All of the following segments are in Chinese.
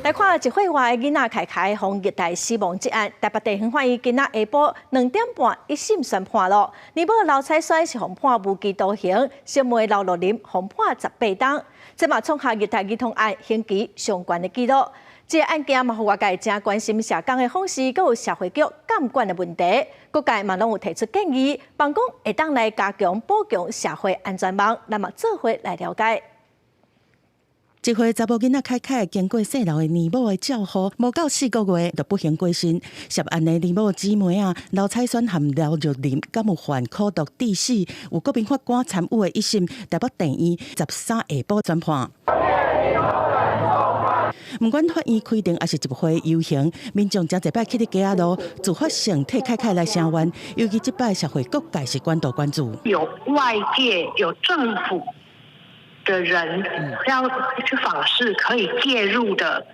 来看一岁外的囡仔凯凯从虐待死亡这案，台北地方法院今仔下晡2点半一审宣判咯。年某刘彩衰是被判无期徒刑，小妹刘乐林被判18档。这嘛创下虐待儿童案刑期上悬的纪录。这个案件嘛，互外界真关心社工的方式，佮有社会局监管的问题。各界嘛拢有提出建议，帮讲会当来加强保强社会安全网。咱嘛做伙来了解。一岁查某囡仔凯凯经过细楼的年母的照顾，无到4个月就不幸过身。涉案的年母姊妹刘彩萱和刘玉玲，敢有犯苦毒致死？有国民法官参与的一审台北地院13下晡宣判。不管法院规定还是一岁游行，民众真侪摆去伫街仔路自发性替凯凯来声援，尤其这摆社会各界是关注。有外界有政府的人要去访视可以介入的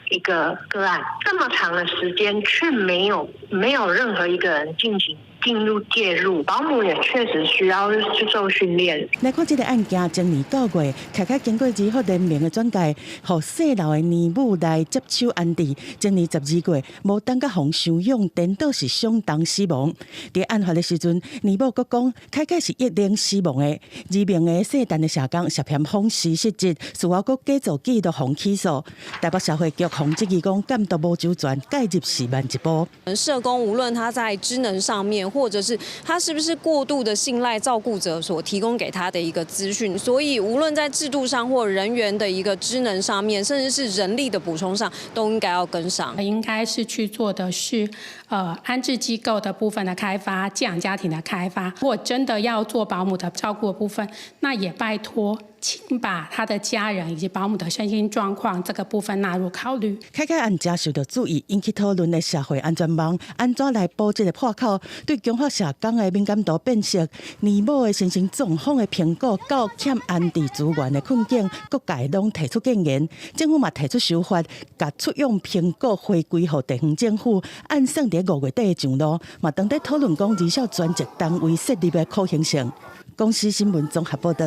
一个个案，这么长的时间却没有任何一个人进入介入，保姆也确实需要去受训练。来看这个案件，今年9月，凯凯经过儿福联名的转介，互细楼的年母来接手安置。今年12月，无等甲互收养，颠倒是相当死亡。在案发的时阵，年母佫讲，凯凯是一零死亡的。2名的姓陈的社工涉嫌访视失职，事后佫假造记录互起诉。台北社会局洪志义讲，监督无周全，介入是慢一步。社工无论他在职能上面，或者是他是不是过度的信赖照顾者所提供给他的一个资讯，所以无论在制度上或人员的一个职能上面，甚至是人力的补充上，都应该要跟上。应该是去做的是安置机构的部分的开发，寄养家庭的开发。如果真的要做保姆的照顾的部分，那也拜托，请把他的家人以及保姆的身心状况这个部分纳入考虑。凯凯案家受到注意，引起讨论的社会安全网安怎来补这个破口？对强化社工的敏感度变色，年母的身心状况的评估，到欠安置资源的困境，各界拢提出建言。政府嘛提出修法，甲出用评估回归予地方政府，按算在5月底上路，嘛当在讨论讲，儿少专职单位设立的可行性。公司新闻综合报道。